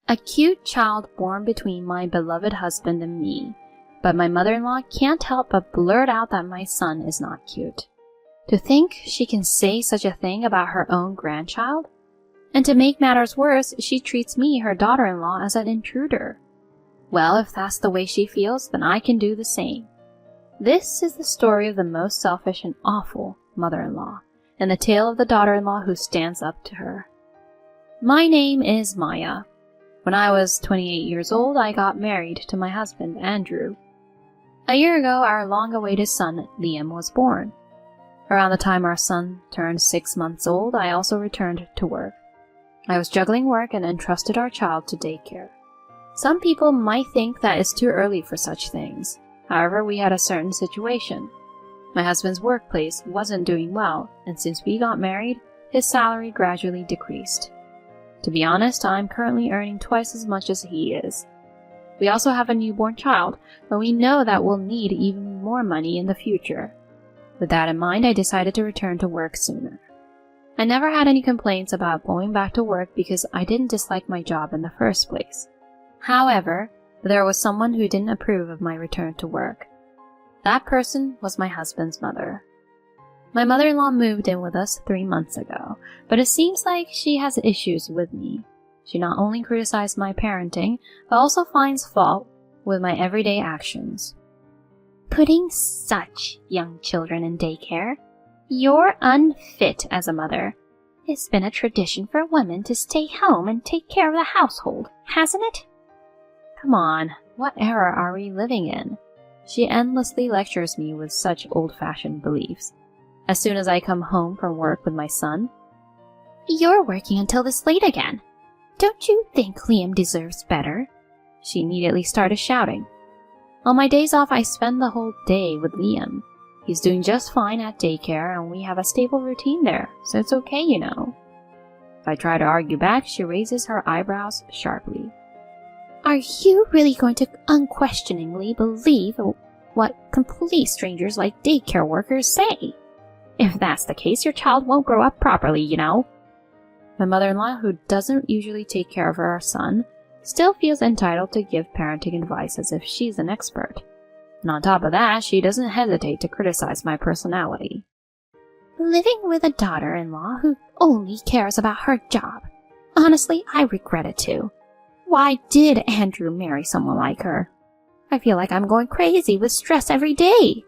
A cute child born between my beloved husband and me, but my mother-in-law can't help but blurt out that my son is not cute. To think she can say such a thing about her own grandchild? And to make matters worse, she treats me, her daughter-in-law, as an intruder. Well, if that's the way she feels, then I can do the same. This is the story of the most selfish and awful mother-in-law, and the tale of the daughter-in-law who stands up to her. My name is Maya. When I was 28 years old, I got married to my husband, Andrew. A year ago, our long-awaited son, Liam, was born. Around the time our son turned 6 months old, I also returned to work. I was juggling work and entrusted our child to daycare. Some people might think that it's too early for such things. However, we had a certain situation. My husband's workplace wasn't doing well, and since we got married, his salary gradually decreased. To be honest, I'm currently earning twice as much as he is. We also have a newborn child, but we know that we'll need even more money in the future. With that in mind, I decided to return to work sooner. I never had any complaints about going back to work because I didn't dislike my job in the first place. However, there was someone who didn't approve of my return to work. That person was my husband's mother. My mother-in-law moved in with us 3 months ago, but it seems like she has issues with me. She not only criticized my parenting, but also finds fault with my everyday actions. Putting such young children in daycare? You're unfit as a mother. It's been a tradition for women to stay home and take care of the household, hasn't it? Come on, what era are we living in? She endlessly lectures me with such old-fashioned beliefs. As soon as I come home from work with my son, "You're working until this late again. Don't you think Liam deserves better?" She immediately started shouting. On my days off, I spend the whole day with Liam. He's doing just fine at daycare, and we have a stable routine there, so it's okay, you know. If I try to argue back, she raises her eyebrows sharply. Are you really going to unquestioningly believe what complete strangers like daycare workers say? If that's the case, your child won't grow up properly, you know. My mother-in-law, who doesn't usually take care of her son, still feels entitled to give parenting advice as if she's an expert. And on top of that, she doesn't hesitate to criticize my personality. Living with a daughter-in-law who only cares about her job. Honestly, I regret it too. Why did Andrew marry someone like her? I feel like I'm going crazy with stress every day.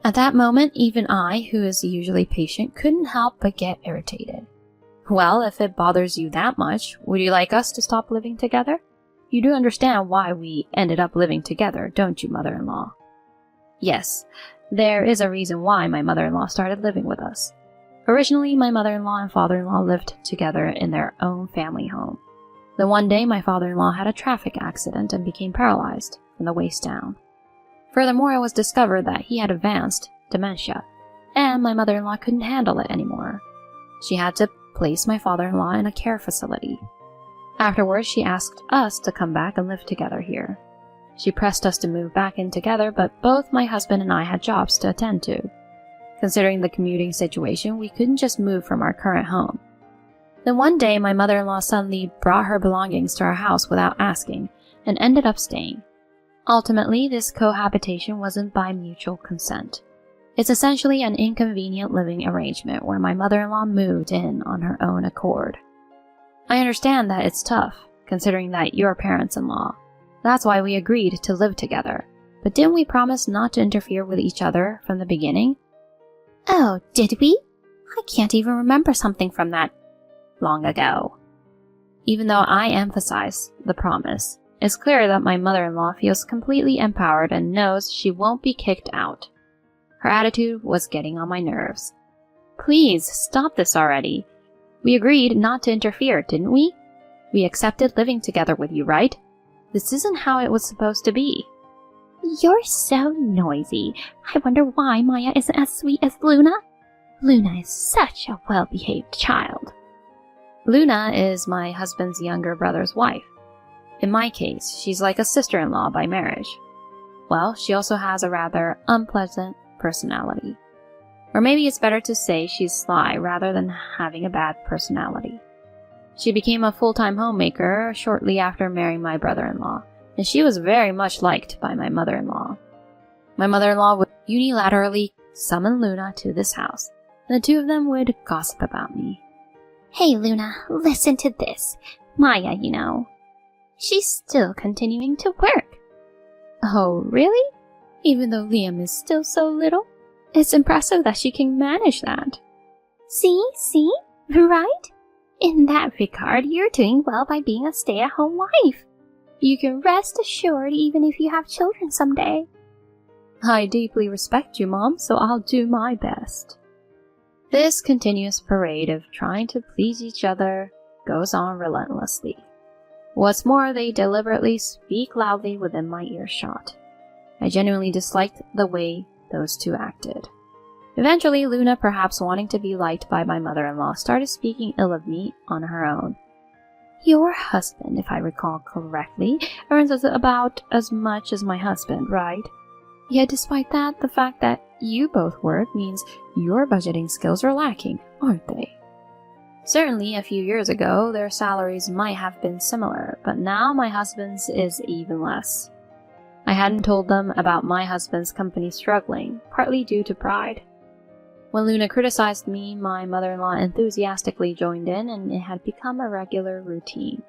At that moment, even I, who is usually patient, couldn't help but get irritated. Well, if it bothers you that much, would you like us to stop living together? You do understand why we ended up living together, don't you, mother-in-law? Yes, there is a reason why my mother-in-law started living with us. Originally, my mother-in-law and father-in-law lived together in their own family home. Then one day, my father-in-law had a traffic accident and became paralyzed from the waist down. Furthermore, it was discovered that he had advanced dementia, and my mother-in-law couldn't handle it anymore. She had to place my father-in-law in a care facility. Afterwards, she asked us to come back and live together here. She pressed us to move back in together, but both my husband and I had jobs to attend to. Considering the commuting situation, we couldn't just move from our current home. Then one day, my mother-in-law suddenly brought her belongings to our house without asking, and ended up staying. Ultimately, this cohabitation wasn't by mutual consent. It's essentially an inconvenient living arrangement where my mother-in-law moved in on her own accord. I understand that it's tough, considering that you're parents-in-law. That's why we agreed to live together. But didn't we promise not to interfere with each other from the beginning? Oh, did we? I can't even remember something from that long ago. Even though I emphasize the promise, it's clear that my mother-in-law feels completely empowered and knows she won't be kicked out. Her attitude was getting on my nerves. Please, stop this already. We agreed not to interfere, didn't we? We accepted living together with you, right? This isn't how it was supposed to be. You're so noisy. I wonder why Maya isn't as sweet as Luna. Luna is such a well-behaved child. Luna is my husband's younger brother's wife. In my case, she's like a sister-in-law by marriage. Well, she also has a rather unpleasant personality. Or maybe it's better to say she's sly rather than having a bad personality. She became a full-time homemaker shortly after marrying my brother-in-law, and she was very much liked by my mother-in-law. My mother-in-law would unilaterally summon Luna to this house, and the two of them would gossip about me. Hey Luna, listen to this. Maya, you know. She's still continuing to work. Oh, really? Even though Liam is still so little? It's impressive that she can manage that. See? Right? In that regard, you're doing well by being a stay-at-home wife. You can rest assured even if you have children someday. I deeply respect you, Mom, so I'll do my best. This continuous parade of trying to please each other goes on relentlessly. What's more, they deliberately speak loudly within my earshot. I genuinely disliked the way those two acted. Eventually, Luna, perhaps wanting to be liked by my mother-in-law, started speaking ill of me on her own. Your husband, if I recall correctly, earns about as much as my husband, right? Yet despite that, the fact that you both work means your budgeting skills are lacking, aren't they? Certainly, a few years ago, their salaries might have been similar, but now my husband's is even less. I hadn't told them about my husband's company struggling, partly due to pride. When Luna criticized me, my mother-in-law enthusiastically joined in, and it had become a regular routine.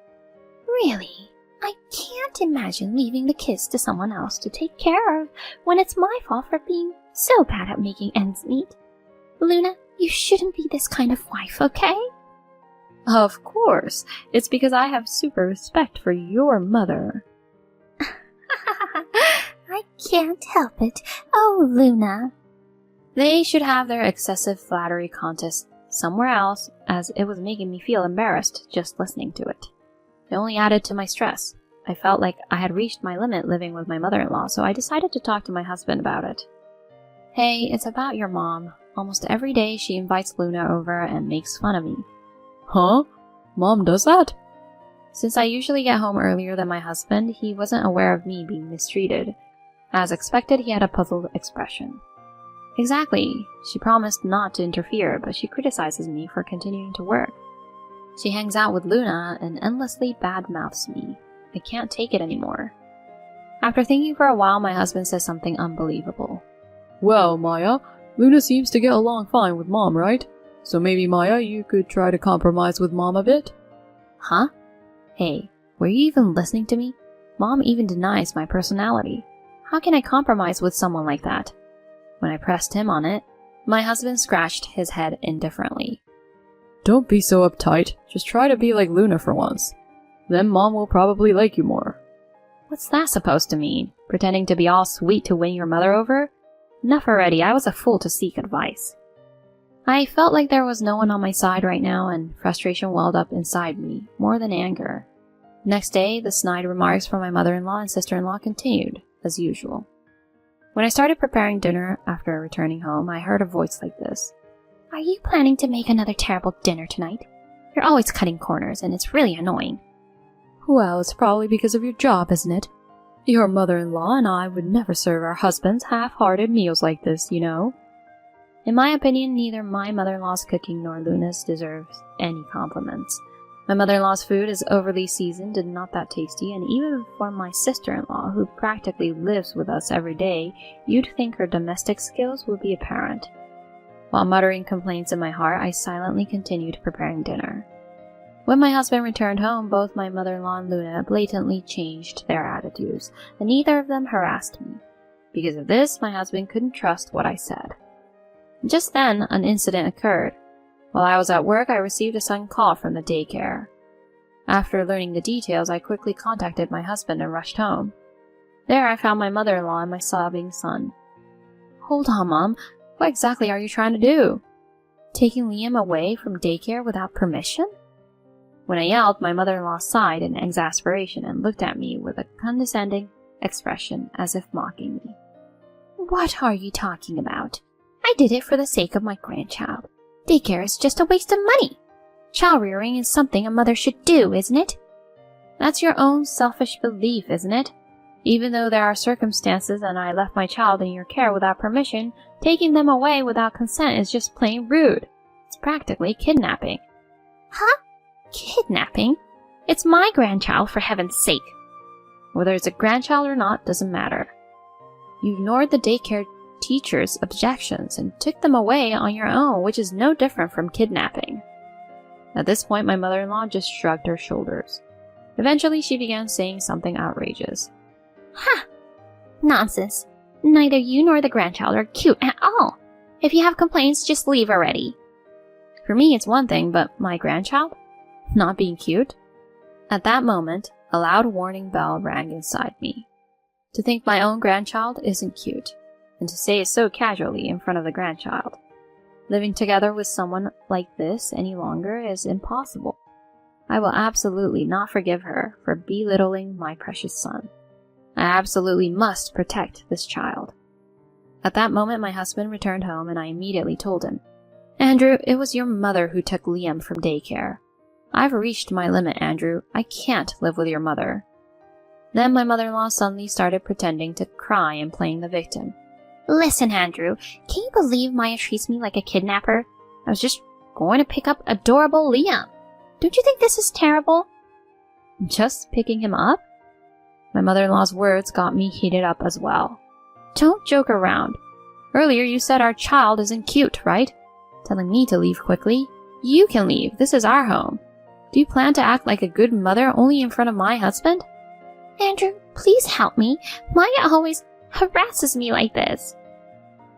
Really? I can't imagine leaving the kids to someone else to take care of when it's my fault for being so bad at making ends meet. Luna, you shouldn't be this kind of wife, okay? Of course. It's because I have super respect for your mother. I can't help it. Oh, Luna. They should have their excessive flattery contest somewhere else, as it was making me feel embarrassed just listening to it. It only added to my stress. I felt like I had reached my limit living with my mother-in-law, so I decided to talk to my husband about it. Hey, it's about your mom. Almost every day she invites Luna over and makes fun of me. Huh? Mom does that? Since I usually get home earlier than my husband, he wasn't aware of me being mistreated. As expected, he had a puzzled expression. Exactly. She promised not to interfere, but she criticizes me for continuing to work. She hangs out with Luna and endlessly badmouths me. I can't take it anymore. After thinking for a while, my husband says something unbelievable. Well, Maya, Luna seems to get along fine with Mom, right? So maybe, Maya, you could try to compromise with Mom a bit? Huh? Hey, were you even listening to me? Mom even denies my personality. How can I compromise with someone like that? When I pressed him on it, my husband scratched his head indifferently. Don't be so uptight. Just try to be like Luna for once. Then Mom will probably like you more. What's that supposed to mean? Pretending to be all sweet to win your mother over? Enough already, I was a fool to seek advice. I felt like there was no one on my side right now, and frustration welled up inside me, more than anger. Next day, the snide remarks from my mother-in-law and sister-in-law continued, as usual. When I started preparing dinner after returning home, I heard a voice like this. Are you planning to make another terrible dinner tonight? You're always cutting corners, and it's really annoying. Well, it's probably because of your job, isn't it? Your mother-in-law and I would never serve our husbands half-hearted meals like this, you know. In my opinion, neither my mother-in-law's cooking nor Luna's deserves any compliments. My mother-in-law's food is overly seasoned and not that tasty, and even for my sister-in-law, who practically lives with us every day, you'd think her domestic skills would be apparent. While muttering complaints in my heart, I silently continued preparing dinner. When my husband returned home, both my mother-in-law and Luna blatantly changed their attitudes, and neither of them harassed me. Because of this, my husband couldn't trust what I said. Just then, an incident occurred. While I was at work, I received a sudden call from the daycare. After learning the details, I quickly contacted my husband and rushed home. There, I found my mother-in-law and my sobbing son. Hold on, Mom. What exactly are you trying to do? Taking Liam away from daycare without permission? When I yelled, my mother-in-law sighed in exasperation and looked at me with a condescending expression as if mocking me. What are you talking about? I did it for the sake of my grandchild. Daycare is just a waste of money. Child rearing is something a mother should do, isn't it? That's your own selfish belief, isn't it? Even though there are circumstances and I left my child in your care without permission, taking them away without consent is just plain rude. It's practically kidnapping. Huh? Kidnapping? It's my grandchild, for heaven's sake. Whether it's a grandchild or not doesn't matter. You ignored the daycare teacher's objections and took them away on your own, which is no different from kidnapping. At this point, my mother-in-law just shrugged her shoulders. Eventually, she began saying something outrageous. Ha! Nonsense. Neither you nor the grandchild are cute at all. If you have complaints, just leave already. For me, it's one thing, but my grandchild? Not being cute? At that moment, a loud warning bell rang inside me. To think my own grandchild isn't cute, and to say it so casually in front of the grandchild. Living together with someone like this any longer is impossible. I will absolutely not forgive her for belittling my precious son. I absolutely must protect this child. At that moment, my husband returned home, and I immediately told him, Andrew, it was your mother who took Liam from daycare. I've reached my limit, Andrew. I can't live with your mother. Then my mother-in-law suddenly started pretending to cry and playing the victim. Listen, Andrew, can you believe Maya treats me like a kidnapper? I was just going to pick up adorable Liam. Don't you think this is terrible? Just picking him up? My mother-in-law's words got me heated up as well. Don't joke around. Earlier you said our child isn't cute, right? Telling me to leave quickly? You can leave. This is our home. Do you plan to act like a good mother only in front of my husband? Andrew, please help me. Maya always harasses me like this.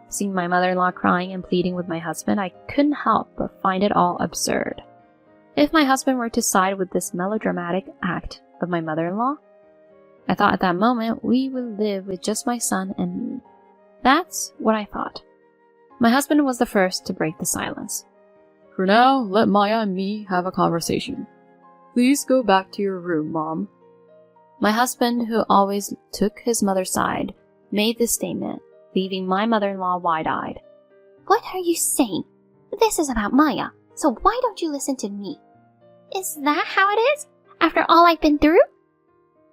Seeing my mother-in-law crying and pleading with my husband, I couldn't help but find it all absurd. If my husband were to side with this melodramatic act of my mother-in-law, I thought at that moment we would live with just my son and me. That's what I thought. My husband was the first to break the silence. For now, let Maya and me have a conversation. Please go back to your room, Mom. My husband, who always took his mother's side, made this statement, leaving my mother-in-law wide-eyed. What are you saying? This is about Maya, so why don't you listen to me? Is that how it is? After all I've been through?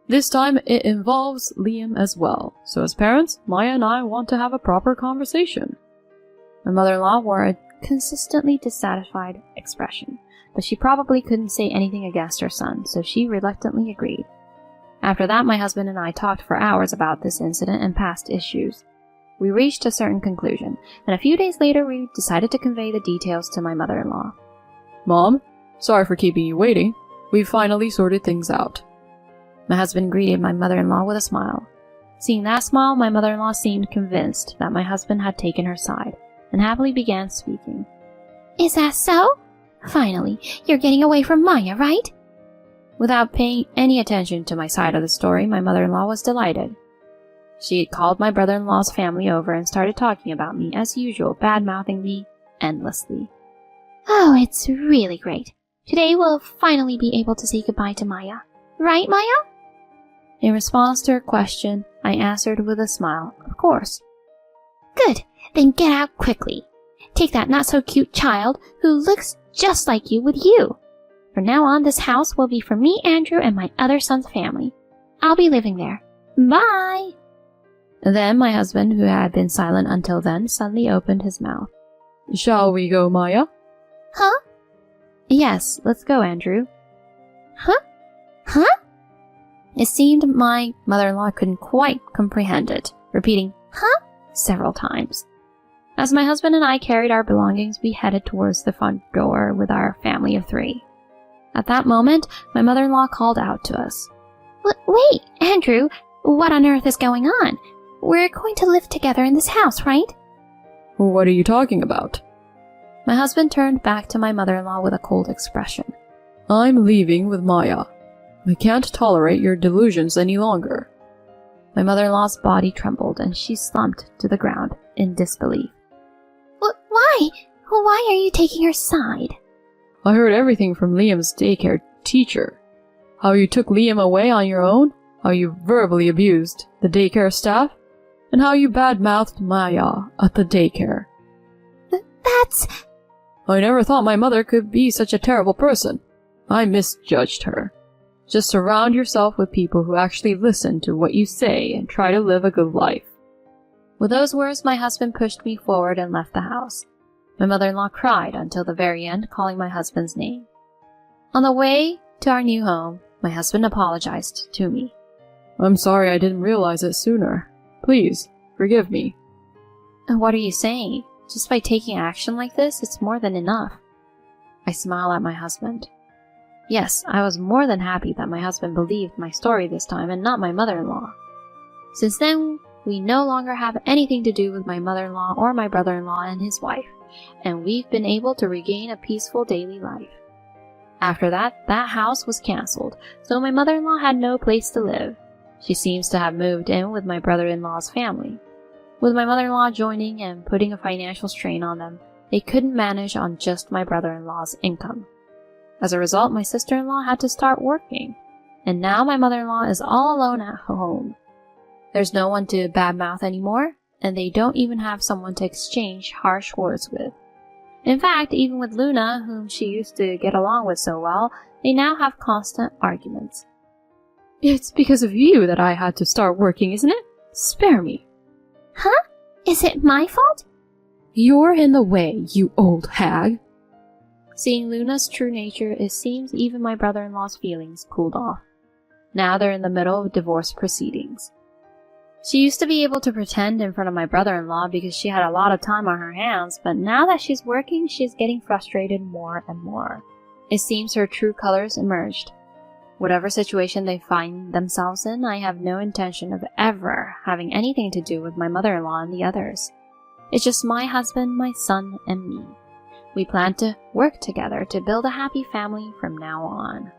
This time it involves Liam as well, so as parents, Maya and I want to have a proper conversation. My mother-in-law wore a consistently dissatisfied expression, but she probably couldn't say anything against her son, so she reluctantly agreed. After that, my husband and I talked for hours about this incident and past issues. We reached a certain conclusion, and a few days later we decided to convey the details to my mother-in-law. Mom, sorry for keeping you waiting. We've finally sorted things out. My husband greeted my mother-in-law with a smile. Seeing that smile, my mother-in-law seemed convinced that my husband had taken her side, and happily began speaking. Is that so? Finally, you're getting away from Maya, right? Without paying any attention to my side of the story, my mother-in-law was delighted. She called my brother-in-law's family over and started talking about me, as usual, bad-mouthing me endlessly. Oh, it's really great. Today we'll finally be able to say goodbye to Maya. Right, Maya? In response to her question, I answered with a smile, of course. Good, then get out quickly. Take that not-so-cute child who looks just like you with you. From now on, this house will be for me, Andrew, and my other son's family. I'll be living there. Bye! Then my husband, who had been silent until then, suddenly opened his mouth. Shall we go, Maya? Huh? Yes, let's go, Andrew. Huh? Huh? It seemed my mother-in-law couldn't quite comprehend it, repeating, huh? Several times. As my husband and I carried our belongings, we headed towards the front door with our family of 3. At that moment, my mother-in-law called out to us. Wait, Andrew, what on earth is going on? We're going to live together in this house, right? What are you talking about? My husband turned back to my mother-in-law with a cold expression. I'm leaving with Maya. I can't tolerate your delusions any longer. My mother-in-law's body trembled and she slumped to the ground in disbelief. Why? Why are you taking her side? I heard everything from Liam's daycare teacher. How you took Liam away on your own, how you verbally abused the daycare staff, and how you bad-mouthed Maya at the daycare. That's... I never thought my mother could be such a terrible person. I misjudged her. Just surround yourself with people who actually listen to what you say and try to live a good life. With those words, my husband pushed me forward and left the house. My mother-in-law cried until the very end, calling my husband's name. On the way to our new home, my husband apologized to me. I'm sorry I didn't realize it sooner. Please, forgive me. And what are you saying? Just by taking action like this, it's more than enough. I smile at my husband. Yes, I was more than happy that my husband believed my story this time and not my mother-in-law. Since then, we no longer have anything to do with my mother-in-law or my brother-in-law and his wife, and we've been able to regain a peaceful daily life. After that house was cancelled, so my mother-in-law had no place to live. She seems to have moved in with my brother-in-law's family. With my mother-in-law joining and putting a financial strain on them, they couldn't manage on just my brother-in-law's income. As a result, my sister-in-law had to start working, and now my mother-in-law is all alone at home. There's no one to badmouth anymore, and they don't even have someone to exchange harsh words with. In fact, even with Luna, whom she used to get along with so well, they now have constant arguments. It's because of you that I had to start working, isn't it? Spare me. Huh? Is it my fault? You're in the way, you old hag. Seeing Luna's true nature, it seems even my brother-in-law's feelings cooled off. Now they're in the middle of divorce proceedings. She used to be able to pretend in front of my brother-in-law because she had a lot of time on her hands, but now that she's working, she's getting frustrated more and more. It seems her true colors emerged. Whatever situation they find themselves in, I have no intention of ever having anything to do with my mother-in-law and the others. It's just my husband, my son, and me. We plan to work together to build a happy family from now on.